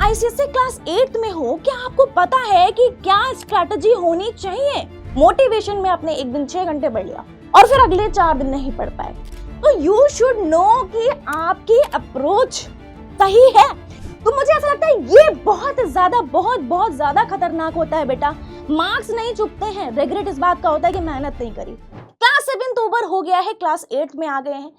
ICSE class 8th में हो, क्या आपको पता है कि क्या स्ट्रैटेजी होनी चाहिए? मोटिवेशन में आपने एक दिन 6 घंटे पढ़ लिया और फिर अगले 4 दिन नहीं पढ़ पाए, तो यू शुड नो कि आपकी अप्रोच सही है। तो मुझे ऐसा लगता है ये बहुत ज्यादा खतरनाक होता है बेटा। मार्क्स नहीं चुपते हैं, रिग्रेट इस बात का होता है कि मेहनत नहीं करी। क्लास 7 ओवर हो गया है, क्लास 8 में आ गए हैं।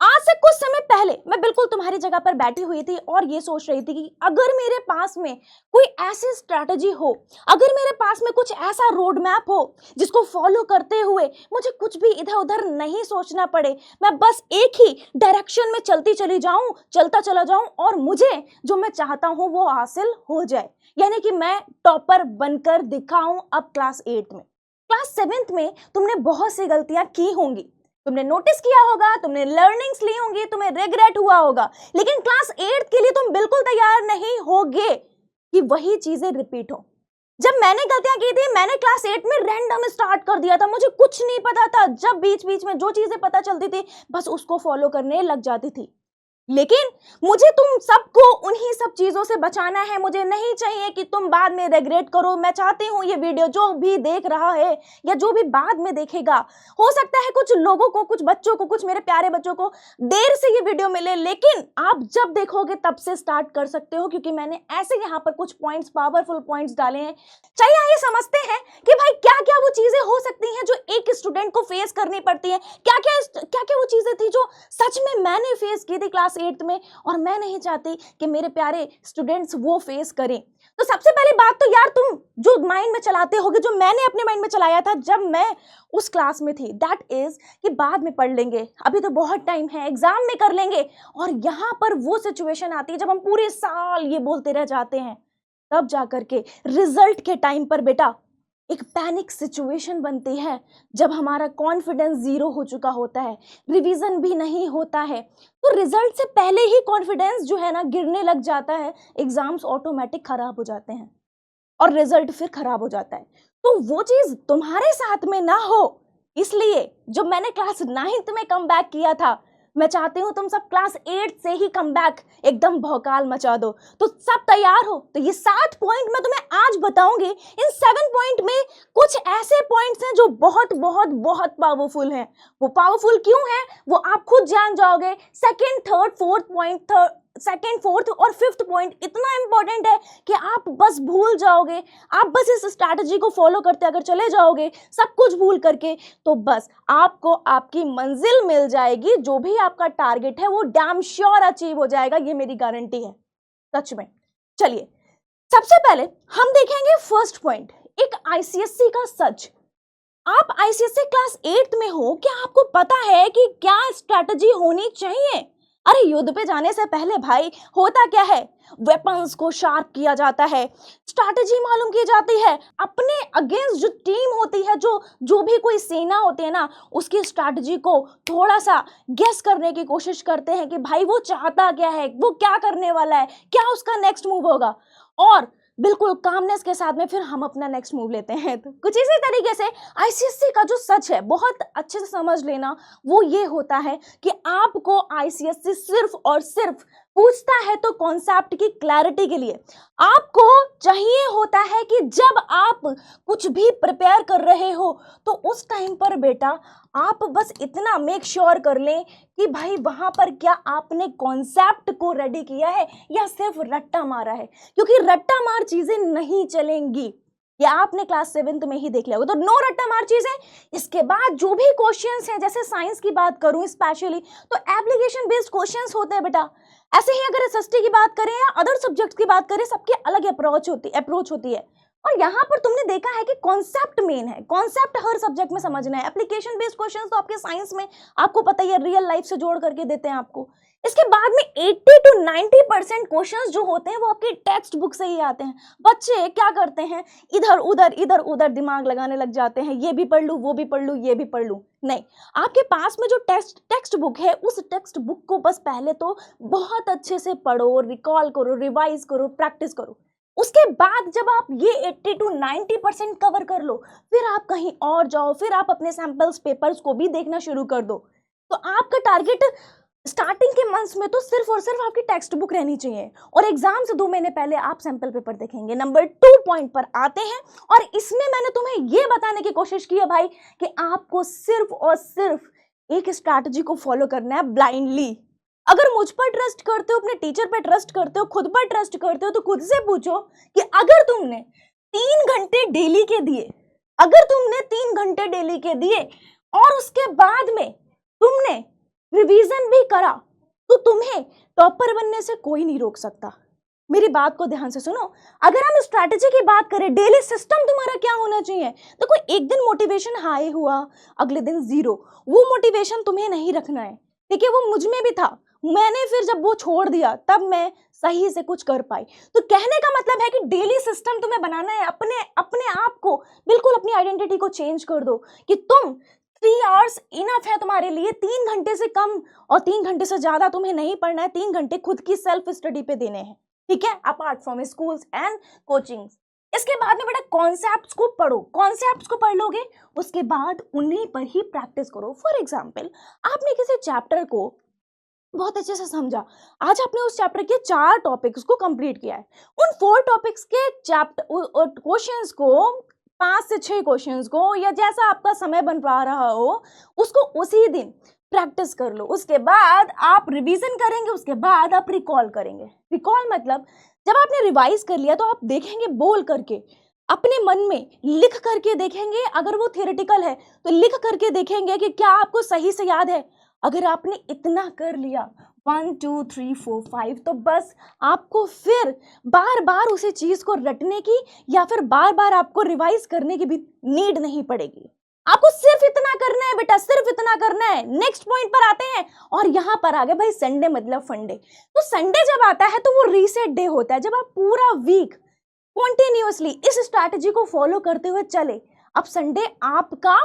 आज से कुछ समय पहले मैं बिल्कुल तुम्हारी जगह पर बैठी हुई थी और ये सोच रही थी कि अगर मेरे पास में कोई ऐसी स्ट्रैटेजी हो, अगर मेरे पास में कुछ ऐसा रोड मैप हो जिसको फॉलो करते हुए मुझे कुछ भी इधर उधर नहीं सोचना पड़े, मैं बस एक ही डायरेक्शन में चलती चली जाऊं, चलता चला जाऊं और मुझे जो मैं चाहता हूं वो हासिल हो जाए, यानी कि मैं टॉपर बनकर दिखाऊं। अब क्लास 8 में, क्लास 7th में तुमने बहुत सी गलतियां की होंगी, तुमने नोटिस किया होगा, तुमने लर्निंग्स ली होंगी, तुम्हें रिग्रेट हुआ होगा, लेकिन क्लास 8 के लिए तुम बिल्कुल तैयार नहीं होगे कि वही चीजें रिपीट हो। जब मैंने गलतियां की थी, मैंने क्लास 8 में रैंडम स्टार्ट कर दिया था, मुझे कुछ नहीं पता था। जब बीच बीच में जो चीजें पता चलती थी बस उसको फॉलो करने लग जाती थी। लेकिन मुझे तुम सबको उन्हीं सब चीजों से बचाना है। मुझे नहीं चाहिए कि तुम बाद में रिग्रेट करो। मैं चाहती हूं ये वीडियो जो भी देख रहा है या जो भी बाद में देखेगा, हो सकता है कुछ लोगों को, कुछ बच्चों को, कुछ मेरे प्यारे बच्चों को देर से ये वीडियो मिले, लेकिन आप जब देखोगे तब से स्टार्ट कर सकते हो, क्योंकि मैंने ऐसे यहाँ पर कुछ पॉइंट्स, पावरफुल पॉइंट्स डाले हैं। चलिए आइए समझते हैं कि भाई क्या क्या वो चीजें हो सकती हैं जो एक स्टूडेंट को फेस करनी पड़ती है। क्या क्या वो चीजें थी जो सच में मैंने फेस की थी क्लास 8 में और मैं नहीं चाहती कि मेरे प्यारे स्टूडेंट्स वो फेस करें। तो सबसे पहली बात तो यार, तुम जो माइंड में चलाते होगे, जो मैंने अपने माइंड में चलाया था जब मैं उस क्लास में थी, दैट इज कि बाद में पढ़ लेंगे, अभी तो बहुत टाइम है, एग्जाम में कर लेंगे। और यहाँ पर वो सिचुएशन आती है जब हम पूरे साल ये बोलते रह जाते हैं, तब जाकर के रिजल्ट के टाइम पर बेटा एक पैनिक सिचुएशन बनती है, जब हमारा कॉन्फिडेंस 0 हो चुका होता है, रिवीजन भी नहीं होता है, तो रिजल्ट से पहले ही कॉन्फिडेंस जो है ना गिरने लग जाता है। एग्जाम्स ऑटोमेटिक खराब हो जाते हैं और रिजल्ट फिर खराब हो जाता है। तो वो चीज तुम्हारे साथ में ना हो, इसलिए जब मैंने क्लास 9th में कम बैक किया था, मैं चाहती हूं तुम सब क्लास 8 से ही कम बैक एकदम भौकाल मचा दो। तो सब तैयार हो? तो ये 7 पॉइंट मैं तुम्हें आज बताऊंगी। इन 7 पॉइंट में कुछ ऐसे पॉइंट्स हैं जो बहुत बहुत बहुत पावरफुल हैं। वो पावरफुल क्यों है वो आप खुद जान जाओगे। Second, third, fourth point, second, fourth और फिफ्थ पॉइंट इतना इंपॉर्टेंट है कि आप बस भूल जाओगे। आप बस इस स्ट्रैटेजी को फॉलो करते अगर चले जाओगे सब कुछ भूल करके, तो बस आपको आपकी मंजिल मिल जाएगी। जो भी आपका टारगेट है वो डैम श्योर अचीव हो जाएगा, ये मेरी गारंटी है सच में। चलिए सबसे पहले हम देखेंगे फर्स्ट पॉइंट, एक आईसीएसई का सच। आप आईसीएसई क्लास 8 में हो, क्या आपको पता है कि क्या स्ट्रैटेजी होनी चाहिए? अरे युद्ध पे जाने से पहले भाई होता क्या है, वेपन्स को शार्प किया जाता है, स्ट्रैटेजी मालूम की जाती है, अपने अगेंस्ट जो टीम होती है, जो भी कोई सेना होती है ना, उसकी स्ट्रैटेजी को थोड़ा सा गेस करने की कोशिश करते हैं कि भाई वो चाहता क्या है, वो क्या करने वाला है, क्या उसका नेक्स्ट मूव होगा, और बिल्कुल कामनेस के साथ में फिर हम अपना नेक्स्ट मूव लेते हैं। तो कुछ इसी तरीके से आईसीएसई का जो सच है, बहुत अच्छे से समझ लेना, वो ये होता है कि आपको आईसीएसई सिर्फ और सिर्फ पूछता है तो कॉन्सेप्ट की क्लैरिटी के लिए। आपको चाहिए होता है कि जब आप कुछ भी प्रिपेयर कर रहे हो तो उस टाइम पर बेटा आप बस इतना मेक श्योर कर लें कि भाई वहां पर क्या आपने कॉन्सेप्ट को रेडी किया है या सिर्फ रट्टा मारा है, क्योंकि रट्टा मार चीजें नहीं चलेंगी। या आपने क्लास 7th में ही देख लिया होगा, तो नो रट्टा मार चीजें। इसके बाद जो भी क्वेश्चंस हैं, जैसे साइंस की बात करूं स्पेशली, तो एप्लीकेशन बेस्ड क्वेश्चंस होते हैं बेटा। ऐसे ही अगर एसएसटी की बात करें या अदर सब्जेक्ट्स की बात करें, सबकी अलग अप्रोच होती है। और यहाँ पर तुमने देखा है कि कॉन्सेप्ट मेन है, कॉन्सेप्ट हर सब्जेक्ट में समझना है। एप्लीकेशन बेस्ड क्वेश्चंस तो आपके साइंस में आपको पता ही है, रियल लाइफ से जोड़ करके देते हैं आपको। इसके बाद में 80 to 90% क्वेश्चंस जो होते हैं वो आपके टेक्स्ट बुक से ही आते हैं। बच्चे क्या करते हैं, इधर उधर दिमाग लगाने लग जाते हैं, ये भी पढ़ लूं, वो भी पढ़ लूं, ये भी पढ़ लूं। नहीं, आपके पास में जो टेक्स्ट बुक है, उस टेक्स्ट बुक को बस पहले तो बहुत अच्छे से पढ़ो, रिकॉल करो, रिवाइज करो, प्रैक्टिस करो। उसके बाद जब आप ये 80 to 90% कवर कर लो, फिर आप कहीं और जाओ, फिर आप अपने सैंपल्स पेपर्स को भी देखना शुरू कर दो। तो आपका टारगेट स्टार्टिंग के मंथ्स में तो सिर्फ और सिर्फ आपकी टेक्स्ट बुक रहनी चाहिए और एग्जाम से 2 महीने पहले आप सैंपल पेपर देखेंगे। नंबर 2 पॉइंट पर आते हैं और इसमें मैंने तुम्हें यह बताने की कोशिश की है भाई कि आपको सिर्फ और सिर्फ एक स्ट्रैटेजी को फॉलो करना है ब्लाइंडली। अगर मुझ पर ट्रस्ट करते हो, अपने टीचर पर ट्रस्ट करते हो, खुद पर ट्रस्ट करते हो, तो खुद से पूछो कि अगर तुमने 3 घंटे डेली के दिए, अगर तुमने 3 घंटे डेली के दिए और उसके बाद में तुमने रिवीजन भी करा, तो तुम्हें टॉपर बनने से कोई नहीं रोक सकता। मेरी बात को ध्यान से सुनो। अगर हम स्ट्रैटेजी की बात करें, डेली सिस्टम तुम्हारा क्या होना चाहिए? तो कोई एक दिन मोटिवेशन हाई हुआ, अगले दिन 0, वो मोटिवेशन तुम्हें नहीं रखना है। देखिए, वो मुझ में भी था, मैंने फिर जब वो छोड़ दिया तब मैं सही से कुछ कर पाई। तो कहने का मतलब है कि डेली सिस्टम तुम्हें बनाना है। अपने अपने आप को बिल्कुल, अपनी आइडेंटिटी को चेंज कर दो कि तुम 3 आवर्स इनफ है तुम्हारे लिए। 3 घंटे से कम और 3 घंटे से ज्यादा तुम्हें नहीं पढ़ना है। 3 घंटे खुद की सेल्फ स्टडी पे देने हैं, ठीक है, apart from schools and coachings. इसके बाद में बेटा कॉन्सेप्ट्स को पढ़ो। कॉन्सेप्ट्स को पढ़ लोगे, उसके बाद उन्हीं पर ही प्रैक्टिस करो। फॉर एग्जाम्पल, आपने किसी चैप्टर को बहुत अच्छे से समझा, आज आपने उस चैप्टर के 4 टॉपिक्स को कंप्लीट किया है। उन 4 टॉपिक्स के चैप्टर क्वेश्चंस को, 5 से 6 क्वेश्चंस को, या जैसा आपका समय बन पा रहा हो, उसको उसी दिन प्रैक्टिस कर लो। उसके बाद आप रिवीजन करेंगे, उसके बाद आप रिकॉल करेंगे। रिकॉल मतलब जब आपने रिवाइज कर लिया तो आप देखेंगे बोल करके, अपने मन में लिख करके देखेंगे। अगर वो थियोरेटिकल है तो लिख करके देखेंगे कि क्या आपको सही से याद है। अगर आपने इतना कर लिया 1 2 3 4 5, तो बस आपको फिर बार बार उसी चीज को रटने की या फिर बार बार आपको रिवाइज करने की भी नीड नहीं पड़ेगी। आपको सिर्फ इतना करना है बेटा, सिर्फ इतना करना है। नेक्स्ट पॉइंट पर आते हैं और यहाँ पर आ गए भाई संडे मतलब फंडे। तो संडे जब आता है तो वो रीसेट डे होता है, जब आप पूरा वीक कॉन्टिन्यूअसली इस स्ट्रैटेजी को फॉलो करते हुए चले। अब संडे आपका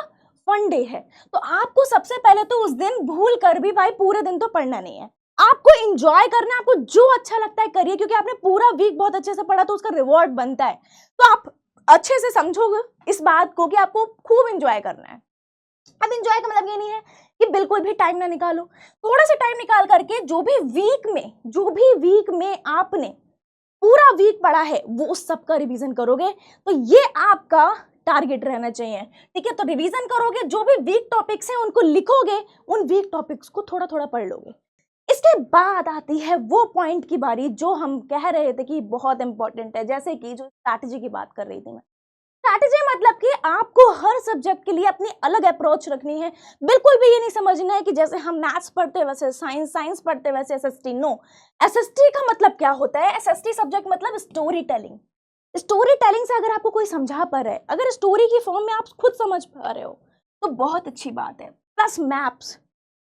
फंडे है, तो आपको सबसे पहले तो उस दिन भूल कर भी भाई पूरे दिन तो पढ़ना नहीं है। आपको एंजॉय करना है, आपको जो अच्छा लगता है करिए, क्योंकि आपने पूरा वीक बहुत अच्छे से पढ़ा तो उसका रिवॉर्ड बनता है। तो आप अच्छे से समझोगे इस बात को कि आपको खूब एंजॉय करना है। अब एंजॉय का मतलब ये नहीं है कि बिल्कुल भी टाइम ना निकालो। थोड़ा सा टाइम निकाल करके जो भी वीक में आपने पूरा वीक पढ़ा है वो उस सब का रिवीजन करोगे। तो ये आपका टारगेट रहना चाहिए, ठीक है। तो रिवीजन करोगे, जो भी वीक टॉपिक्स हैं उनको लिखोगे, उन वीक टॉपिक्स को थोड़ा थोड़ा पढ़ लोगे। इसके बाद आती है वो पॉइंट की बारी जो हम कह रहे थे कि बहुत इंपॉर्टेंट है, जैसे कि जो स्ट्रैटेजी की बात कर रही थी मैं। स्ट्रैटेजी मतलब कि आपको हर सब्जेक्ट के लिए अपनी अलग अप्रोच रखनी है। बिल्कुल भी ये नहीं समझना है कि जैसे हम मैथ्स पढ़ते वैसे साइंस पढ़ते वैसे एसएसटी। नो, एसएसटी का मतलब क्या होता है? एसएसटी सब्जेक्ट मतलब स्टोरी टेलिंग। स्टोरी टेलिंग से अगर आपको कोई समझा पा रहा है, अगर स्टोरी की फॉर्म में आप खुद समझ पा रहे हो, तो बहुत अच्छी बात है। प्लस मैप्स,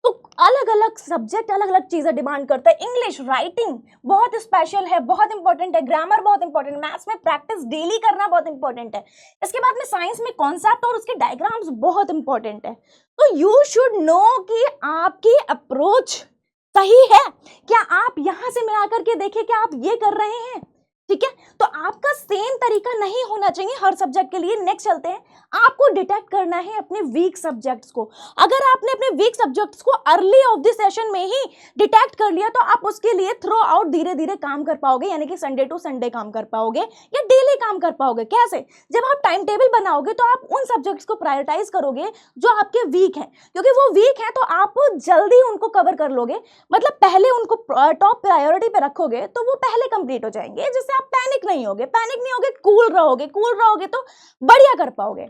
तो अलग अलग सब्जेक्ट अलग अलग चीजें डिमांड करता है। इंग्लिश राइटिंग बहुत स्पेशल है, बहुत इंपॉर्टेंट है। ग्रामर बहुत इंपॉर्टेंट, मैथ्स में प्रैक्टिस डेली करना बहुत इंपॉर्टेंट है। इसके बाद में साइंस में कॉन्सेप्ट और उसके डायग्राम्स बहुत इंपॉर्टेंट है। तो यू शुड नो कि आपकी अप्रोच सही है क्या। आप यहां से मिला करके देखिए कि आप ये कर रहे हैं, ठीक है। तो आपका सेम तरीका नहीं होना चाहिए हर सब्जेक्ट के लिए। नेक्स्ट चलते हैं, आपको डिटेक्ट करना है अपने वीक सब्जेक्ट्स को। अगर आपने अपने वीक सब्जेक्ट्स को अर्ली ऑफ द सेशन में ही डिटेक्ट कर लिया तो आप उसके लिए थ्रू आउट धीरे धीरे काम कर पाओगे, यानी कि संडे टू संडे काम कर पाओगे या डेली काम कर पाओगे। कैसे? जब आप टाइम टेबल बनाओगे तो आप उन सब्जेक्ट्स को प्रायोरिटाइज करोगे जो आपके वीक हैं, क्योंकि वो वीक हैं तो आप जल्दी उनको कवर कर लोगे। मतलब पहले उनको टॉप प्रायोरिटी पे रखोगे तो वो पहले कंप्लीट हो जाएंगे, जिससे आप पैनिक नहीं होगे, कूल रहोगे तो बढ़िया कर पाओगे।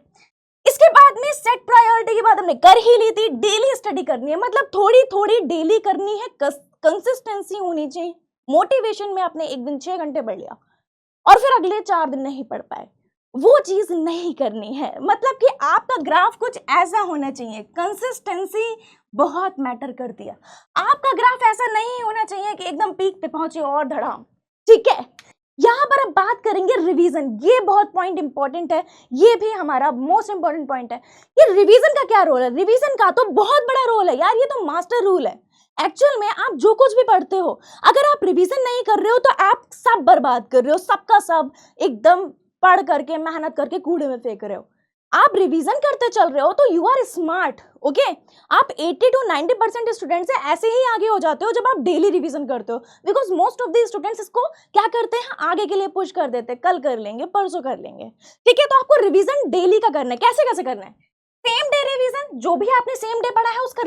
इसके बाद में सेट प्रायोरिटी की बात हमने कर ही ली थी। डेली स्टडी करनी है, मतलब थोड़ी थोड़ी डेली करनी है, कंसिस्टेंसी होनी चाहिए। मोटिवेशन में आपने एक दिन 6 घंटे पढ़ लिया और फिर अगले 4 दिन नहीं पढ़ पाए, वो चीज नहीं करनी है। मतलब कि आपका ग्राफ कुछ ऐसा होना चाहिए। कंसिस्टेंसी बहुत मैटर करती है। आपका ग्राफ ऐसा नहीं होना चाहिए कि एकदम पीक पे पहुंचे और धड़ाम, ठीक है। यहां पर अब बात करेंगे रिवीजन। ये बहुत पॉइंट इंपॉर्टेंट है, ये भी हमारा मोस्ट इंपॉर्टेंट पॉइंट है। ये रिवीजन का क्या रोल है? रिवीजन का तो बहुत बड़ा रोल है यार, ये तो मास्टर रूल है। एक्चुअल में आप जो कुछ भी पढ़ते हो, अगर आप रिवीजन नहीं कर रहे हो तो आप सब बर्बाद कर रहे हो, सबका सब एकदम पढ़ करके मेहनत करके कूड़े में फेंक रहे हो। आप रिवीजन करते चल रहे हो तो यू आर स्मार्ट, ओके। आप 80 to 90% स्टूडेंट से ऐसे ही आगे हो जाते हो जब आप डेली रिवीजन करते हो, because most of the students इसको क्या करते हैं, आगे के लिए पुश कर देते हैं, कल कर लेंगे, परसों कर लेंगे, ठीक है। तो आपको रिवीजन डेली का करना है। कैसे कैसे करना है? सेम डे रिवीजन, जो भी आपने सेम डे पढ़ा है उसका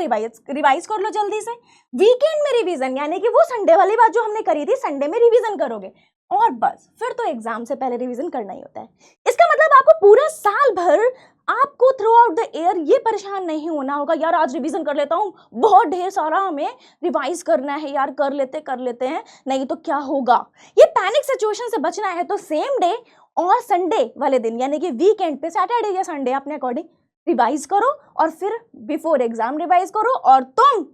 रिवाइज कर लो जल्दी से। वीकेंड में रिवीजन, यानी कि वो संडे वाली बात जो हमने करी थी, संडे में रिवीजन करोगे, और बस फिर तो एग्जाम से पहले रिवीजन करना ही होता है। इसका मतलब आपको पूरा साल भर आपको थ्रू आउट द ईयर ये परेशान नहीं होना होगा, यार आज रिवीजन कर लेता हूँ, बहुत ढेर सारा हमें रिवाइज करना है यार, कर लेते हैं, नहीं तो क्या होगा। ये पैनिक सिचुएशन से बचना है तो सेम डे और संडे वाले दिन, यानी कि वीकेंड पे सैटरडे या संडे अपने अकॉर्डिंग रिवाइज करो, और फिर बिफोर एग्जाम रिवाइज करो, और तुम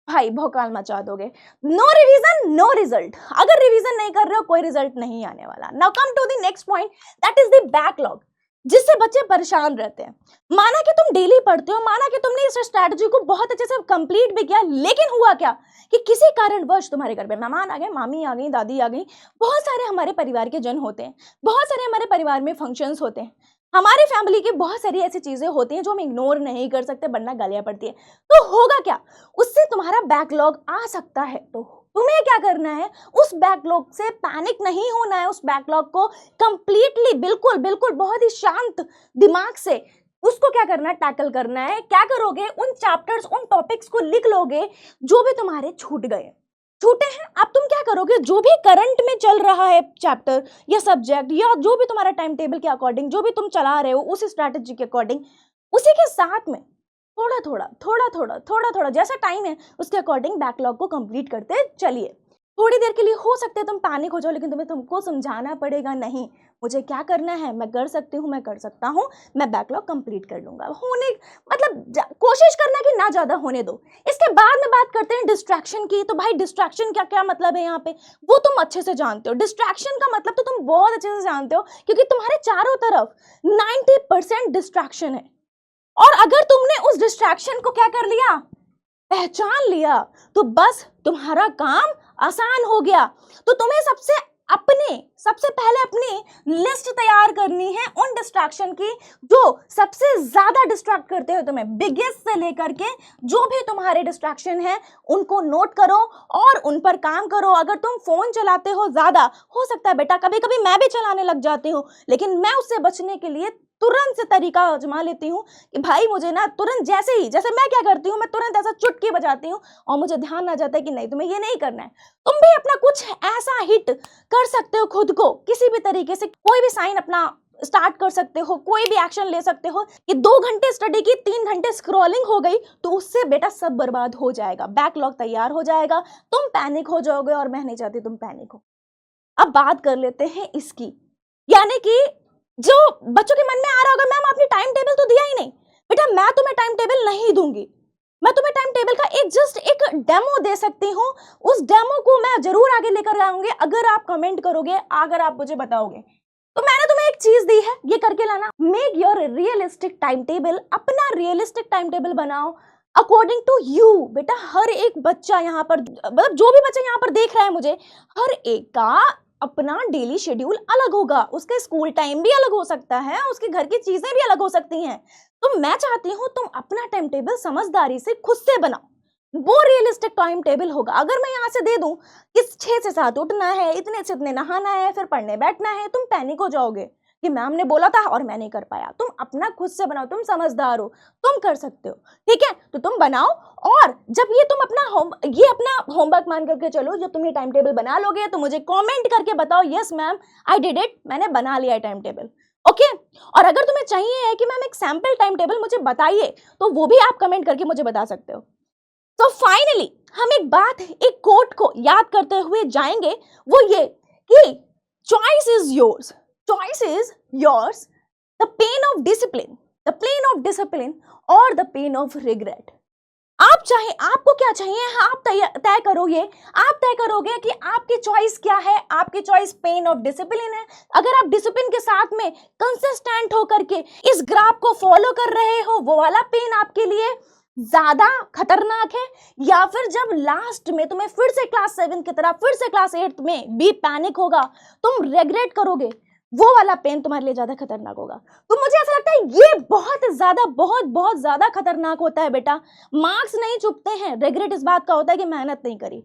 भाई भौकाल मचा दोगे। No revision no result. अगर रिवीजन नहीं कर रहे हो कोई रिजल्ट नहीं आने वाला। Now come to the next point, that is the backlog, जिससे बच्चे परेशान रहते हैं। माना कि तुम डेली पढ़ते हो, माना कि तुमने इस स्ट्रैटेजी को बहुत अच्छे से कंप्लीट भी किया, लेकिन हुआ क्या कि किसी कारणवश तुम्हारे घर पे मेहमान आ गए, मामी आ गई, दादी आ गई, बहुत सारे हमारे परिवार के जन होते हैं, बहुत सारे हमारे परिवार में फंक्शंस होते हैं, हमारे फैमिली की बहुत सारी ऐसी चीजें होती हैं जो हम इग्नोर नहीं कर सकते, वरना गालियां पड़ती है। तो होगा क्या, उससे तुम्हारा बैकलॉग आ सकता है। तो तुम्हें क्या करना है, उस बैकलॉग से पैनिक नहीं होना है, उस बैकलॉग को कंप्लीटली बिल्कुल बिल्कुल बहुत ही शांत दिमाग से उसको क्या करना है, टैकल करना है। क्या करोगे, उन चैप्टर्स, उन टॉपिक्स को लिख लोगे जो भी तुम्हारे छूट गए, छूटे हैं। अब तुम क्या करोगे, जो भी करंट में चल रहा है चैप्टर या सब्जेक्ट, या जो भी तुम्हारा टाइम टेबल के अकॉर्डिंग, जो भी तुम चला रहे हो उस स्ट्रैटेजी के अकॉर्डिंग, उसी के साथ में थोड़ा थोड़ा जैसा टाइम है उसके अकॉर्डिंग बैकलॉग को कंप्लीट करते चलिए। थोड़ी देर के लिए हो सकता है तुम पैनिक हो जाओ, लेकिन तुमको समझाना पड़ेगा, नहीं मुझे क्या करना है, मैं कर सकती हूँ, मैं कर सकता हूँ, मैं बैकलॉग कंप्लीट कर लूंगा। होने मतलब कोशिश करना कि ना ज्यादा होने दो। इसके बाद में बात करते हैं डिस्ट्रैक्शन की। तो भाई डिस्ट्रैक्शन क्या क्या मतलब है यहाँ पे, वो तुम अच्छे से जानते हो। डिस्ट्रैक्शन का मतलब तो तुम बहुत अच्छे से जानते हो, क्योंकि तुम्हारे चारों तरफ 90% डिस्ट्रैक्शन है, और अगर तुमने उस डिस्ट्रैक्शन को क्या कर लिया, पहचान लिया, तो बस तुम्हारा काम आसान हो गया। तो तुम्हें सबसे पहले अपनी लिस्ट तैयार करनी है उन डिस्ट्रैक्शन की जो सबसे ज्यादा डिस्ट्रैक्ट करते हो तुम्हें, बिगेस्ट से लेकर के जो भी तुम्हारे डिस्ट्रैक्शन है उनको नोट करो और उन पर काम करो। अगर तुम फोन चलाते हो ज्यादा, हो सकता है बेटा कभी कभी मैं भी चलाने लग जाती हूँ, लेकिन मैं उससे बचने के लिए तुरंत से तरीका आजमा लेती हूँ कि भाई मुझे ना तुरंत, जैसे मैं क्या करती हूँ, मैं तुरंत ऐसा चुटकी बजाती हूँ और मुझे ध्यान आ जाता है कि नहीं तुम्हें ये नहीं करना है। तुम भी अपना कुछ ऐसा हिट कर सकते हो खुद को, किसी भी तरीके से कोई भी साइन अपना स्टार्ट कर सकते हो, कोई भी एक्शन ले सकते हो कि 2 घंटे स्टडी की 3 घंटे स्क्रॉलिंग हो गई तो उससे बेटा सब बर्बाद हो जाएगा, बैकलॉग तैयार हो जाएगा, तुम पैनिक हो जाओगे, और मैं नहीं चाहती तुम पैनिक हो। अब बात कर लेते हैं इसकी, यानी कि जो बच्चों के मन में आ रहा होगा मैम आपने टाइम टेबल तो दिया ही नहीं। बेटा मैं तुम्हें टाइम टेबल नहीं दूंगी, मैं तुम्हें टाइम टेबल का जस्ट एक डेमो दे सकती हूँ। उस डेमो को मैं जरूर आगे लेकर आऊंगी अगर आप कमेंट करोगे, अगर आप मुझे बताओगे। तो मैंने तुम्हें एक चीज दी है, ये करके लाना। Make your realistic time table, अपना रियलिस्टिक टाइम टेबल बनाओ अकॉर्डिंग टू यू। बेटा हर एक बच्चा यहाँ पर, मतलब जो भी बच्चा यहाँ पर देख रहा है मुझे, हर एक का अपना डेली शेड्यूल अलग होगा, उसके स्कूल टाइम भी अलग हो सकता है, उसके घर की चीजें भी अलग हो सकती हैं। तो मैं चाहती हूँ तुम अपना टाइम टेबल समझदारी से खुद से बनाओ, वो रियलिस्टिक टाइम टेबल होगा। अगर मैं यहाँ से दे दूं कि 6 से 7 उठना है, इतने से इतने नहाना है, फिर पढ़ने बैठना है, तुम पैनिक हो जाओगे कि मैम ने बोला था और मैं नहीं कर पाया। तुम अपना खुद से बनाओ, तुम समझदार हो, तुम कर सकते हो, ठीक है। तो तुम बनाओ, और जब ये तुम अपना होमवर्क मान करके चलो, जब तुम ये टाइम टेबल बना लोगे तो मुझे कमेंट करके बताओ, yes ma'am I did it, मैंने बना लिया टाइम टेबल, ओके। और अगर तुम्हें चाहिए है कि मैम एक सैंपल टाइम टेबल मुझे बताइए, तो वो भी आप कमेंट करके मुझे बता सकते हो। तो फाइनली हम एक कोट को याद करते हुए जाएंगे, वो ये कि choice is yours, choice is yours, the pain of discipline or the pain of regret। आपको क्या चाहिए, आप तय करोगे, आप तय करोगे कि आपकी चॉइस क्या है। आपकी चॉइस पेन ऑफ डिसिप्लिन है। अगर आप डिसिप्लिन के साथ में कंसिस्टेंट होकर के इस ग्राफ को फॉलो कर रहे हो, वो वाला पेन आपके लिए ज्यादा खतरनाक है, या फिर जब लास्ट में तुम्हें फिर से क्लास 7 की तरह फिर से क्लास 8 में भी पैनिक होगा, तुम रेग्रेट करोगे, वो वाला पेन तुम्हारे लिए ज्यादा खतरनाक होगा। तो मुझे ऐसा लगता बेटा ये बहुत बहुत ज्यादा खतरनाक होता है बेटा। मार्क्स नहीं चुभते हैं, रिग्रेट इस बात का होता है कि मेहनत नहीं करी।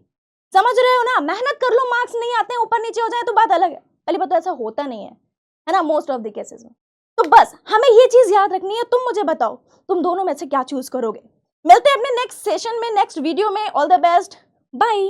समझ रहे हो ना, मेहनत कर लो, मार्क्स नहीं आते हैं, ऊपर नीचे हो जाए तो बात अलग है। पहली बात तो ऐसा होता नहीं है ना, मोस्ट ऑफ द केसेस में। तो बस हमें ये चीज याद रखनी है। तुम मुझे बताओ तुम दोनों में से क्या चूज करोगे। मिलते हैं अपने नेक्स्ट सेशन में, नेक्स्ट वीडियो में। All the best, bye.